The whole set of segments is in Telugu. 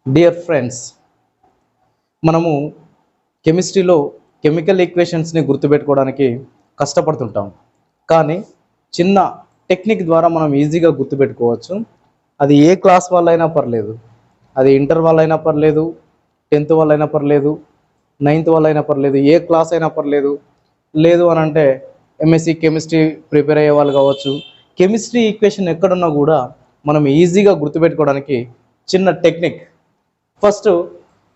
డియర్ ఫ్రెండ్స్, మనము కెమిస్ట్రీలో కెమికల్ ఈక్వేషన్స్ని గుర్తుపెట్టుకోవడానికి కష్టపడుతుంటాం. కానీ చిన్న టెక్నిక్ ద్వారా మనం ఈజీగా గుర్తుపెట్టుకోవచ్చు. అది ఏ క్లాస్ వాళ్ళైనా పర్లేదు, అది ఇంటర్ వాళ్ళైనా పర్లేదు, 10th వాళ్ళైనా పర్లేదు, 9th వాళ్ళైనా పర్లేదు, ఏ క్లాస్ అయినా పర్లేదు. లేదు అని అంటే ఎంఎస్సి కెమిస్ట్రీ ప్రిపేర్ అయ్యే వాళ్ళు కావచ్చు. కెమిస్ట్రీ ఈక్వేషన్ ఎక్కడున్నా కూడా మనం ఈజీగా గుర్తుపెట్టుకోవడానికి చిన్న టెక్నిక్. ఫస్ట్,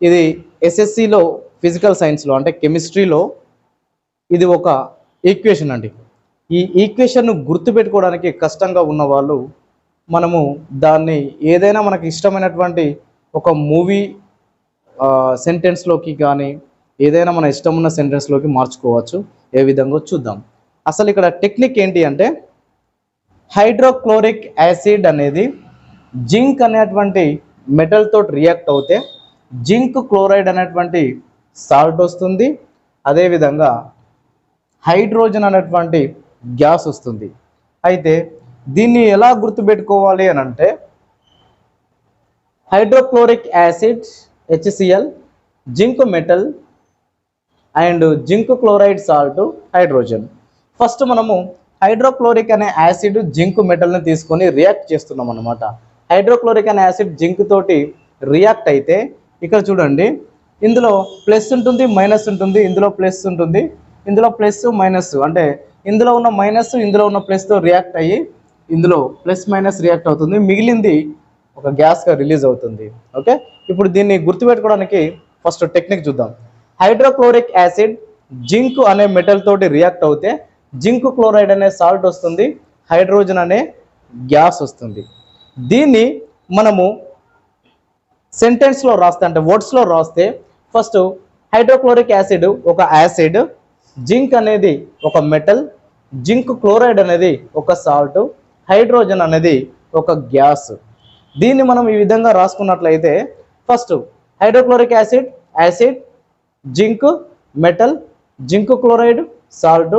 ఇది ఎస్ఎస్సిలో ఫిజికల్ సైన్స్లో అంటే కెమిస్ట్రీలో ఇది ఒక ఈక్వేషన్ అండి. ఈ ఈక్వేషన్ను గుర్తుపెట్టుకోవడానికి కష్టంగా ఉన్న వాళ్ళు మనము దాన్ని ఏదైనా మనకు ఇష్టమైనటువంటి ఒక మూవీ సెంటెన్స్లోకి కానీ ఏదైనా మన ఇష్టం ఉన్న సెంటెన్స్లోకి మార్చుకోవచ్చు. ఏ విధంగా చూద్దాం. అసలు ఇక్కడ టెక్నిక్ ఏంటి అంటే, హైడ్రోక్లోరిక్ యాసిడ్ అనేది జింక్ అనేటువంటి మెటల్ తోటి రియాక్ట్ అవుతే జింక్ క్లోరైడ్ అనేటువంటి సాల్ట్ వస్తుంది. అదేవిధంగా హైడ్రోజన్ అనేటువంటి గ్యాస్ వస్తుంది. అయితే దీన్ని ఎలా గుర్తుపెట్టుకోవాలి అని అంటే, hydrochloric acid HCl, zinc metal and zinc chloride salt hydrogen. First మనము హైడ్రోక్లోరిక్ అనే యాసిడ్ జింక్ మెటల్ని తీసుకొని రియాక్ట్ చేస్తున్నాం అన్నమాట. హైడ్రోక్లోరిక్ అనే యాసిడ్ జింక్ తోటి రియాక్ట్ అయితే ఇక్కడ చూడండి, ఇందులో ప్లస్ ఉంటుంది, మైనస్ ఉంటుంది, ఇందులో ప్లస్ ఉంటుంది, ఇందులో ప్లస్ మైనస్, అంటే ఇందులో ఉన్న మైనస్ ఇందులో ఉన్న ప్లస్తో రియాక్ట్ అయ్యి ఇందులో ప్లస్ మైనస్ రియాక్ట్ అవుతుంది, మిగిలింది ఒక గ్యాస్గా రిలీజ్ అవుతుంది. ఓకే, ఇప్పుడు దీన్ని గుర్తుపెట్టుకోవడానికి ఫస్ట్ టెక్నిక్ చూద్దాం. హైడ్రోక్లోరిక్ యాసిడ్ జింక్ అనే మెటల్ తోటి రియాక్ట్ అవుతే జింక్ క్లోరైడ్ అనే సాల్ట్ వస్తుంది, హైడ్రోజన్ అనే గ్యాస్ వస్తుంది. దీన్ని మనము సెంటెన్స్లో రాస్తే అంటే వర్డ్స్లో రాస్తే, ఫస్ట్ హైడ్రోక్లోరిక్ యాసిడ్ ఒక యాసిడ్, జింక్ అనేది ఒక మెటల్, జింక్ క్లోరైడ్ అనేది ఒక సాల్ట్, హైడ్రోజన్ అనేది ఒక గ్యాస్. దీన్ని మనం ఈ విధంగా రాసుకున్నట్లయితే, first hydrochloric acid acid, zinc metal, zinc chloride salt,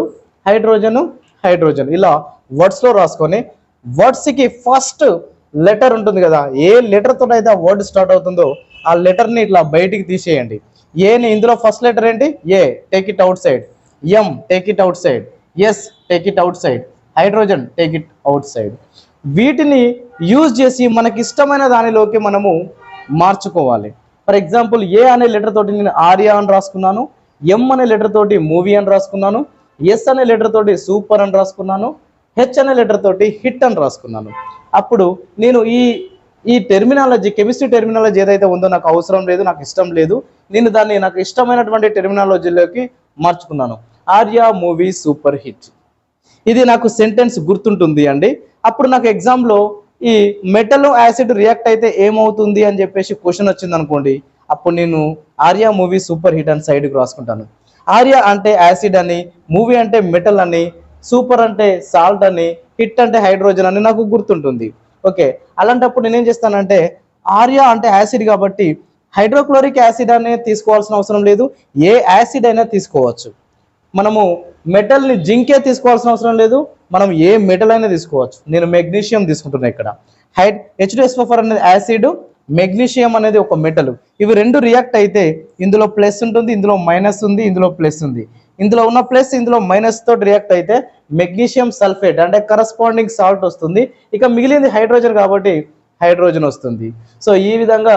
hydrogen hydrogen, ఇలా వర్డ్స్లో రాసుకొని వర్డ్స్కి ఫస్ట్ లెటర్ ఉంటుంది కదా, ఏ లెటర్తో అయితే ఆ వర్డ్ స్టార్ట్ అవుతుందో ఆ లెటర్ని ఇట్లా బయటికి తీసేయండి. ఏని ఇందులో ఫస్ట్ లెటర్ ఏంటి? A, take it outside. M, take it outside. S, take it outside. Hydrogen, take it outside. వీటిని యూజ్ చేసి మనకి ఇష్టమైన దానిలోకి మనము మార్చుకోవాలి. ఫర్ ఎగ్జాంపుల్, ఏ అనే లెటర్ తోటి నేను ఆర్య అని రాసుకున్నాను, ఎం అనే లెటర్ తోటి మూవీ అని రాసుకున్నాను, ఎస్ అనే లెటర్ తోటి సూపర్ అని రాసుకున్నాను, హెచ్ అనే లెటర్ తోటి హిట్ అని రాసుకున్నాను. అప్పుడు నేను ఈ టెర్మినాలజీ, కెమిస్ట్రీ టెర్మినాలజీ ఏదైతే ఉందో నాకు అవసరం లేదు, నాకు ఇష్టం లేదు, నేను దాన్ని నాకు ఇష్టమైనటువంటి టెర్మినాలజీలోకి మార్చుకున్నాను. ఆర్య మూవీ సూపర్ హిట్, ఇది నాకు సెంటెన్స్ గుర్తుంటుంది అండి. అప్పుడు నాకు ఎగ్జామ్లో ఈ మెటల్ యాసిడ్ రియాక్ట్ అయితే ఏమవుతుంది అని చెప్పేసి క్వశ్చన్ వచ్చింది అనుకోండి, అప్పుడు నేను ఆర్య మూవీ సూపర్ హిట్ అని సైడ్కి రాసుకుంటాను. ఆర్య అంటే యాసిడ్ అని, మూవీ అంటే మెటల్ అని, సూపర్ అంటే సాల్ట్ అని, హిట్ అంటే హైడ్రోజన్ అని నాకు గుర్తుంటుంది. ఓకే, అలాంటప్పుడు నేనేం చేస్తానంటే, ఆర్య అంటే యాసిడ్ కాబట్టి హైడ్రోక్లోరిక్ యాసిడ్ అనేది తీసుకోవాల్సిన అవసరం లేదు, ఏ యాసిడ్ అయినా తీసుకోవచ్చు. మనము మెటల్ని జింకే తీసుకోవాల్సిన అవసరం లేదు, మనం ఏ మెటల్ అయినా తీసుకోవచ్చు. నేను మెగ్నీషియం తీసుకుంటున్నాను ఇక్కడ. H2SO4 అనేది యాసిడ్, మెగ్నీషియం అనేది ఒక మెటల్. ఇవి రెండు రియాక్ట్ అయితే ఇందులో ప్లస్ ఉంటుంది, ఇందులో మైనస్ ఉంది, ఇందులో ప్లస్ ఉంది, ఇందులో ఉన్న ప్లస్ ఇందులో మైనస్ తోటి రియాక్ట్ అయితే మెగ్నీషియం సల్ఫేట్ అంటే కరస్పాండింగ్ సాల్ట్ వస్తుంది. ఇక మిగిలింది హైడ్రోజన్ కాబట్టి హైడ్రోజన్ వస్తుంది. సో ఈ విధంగా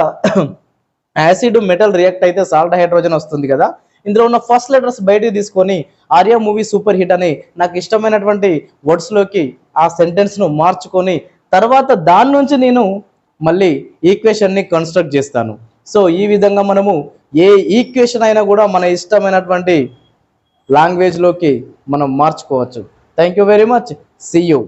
యాసిడ్ మెటల్ రియాక్ట్ అయితే సాల్ట్ హైడ్రోజన్ వస్తుంది కదా. ఇందులో ఉన్న ఫస్ట్ లెటర్స్ బయటికి తీసుకొని ఆర్య మూవీ సూపర్ హిట్ అని నాకు ఇష్టమైనటువంటి వర్డ్స్లోకి ఆ సెంటెన్స్ను మార్చుకొని తర్వాత దాని నుంచి నేను మళ్ళీ ఈక్వేషన్ని కన్స్ట్రక్ట్ చేస్తాను. సో ఈ విధంగా మనము ఏ ఈక్వేషన్ అయినా కూడా మన ఇష్టమైనటువంటి లాంగ్వేజ్లోకి మనం మార్చుకోవచ్చు. Thank you very much. See you.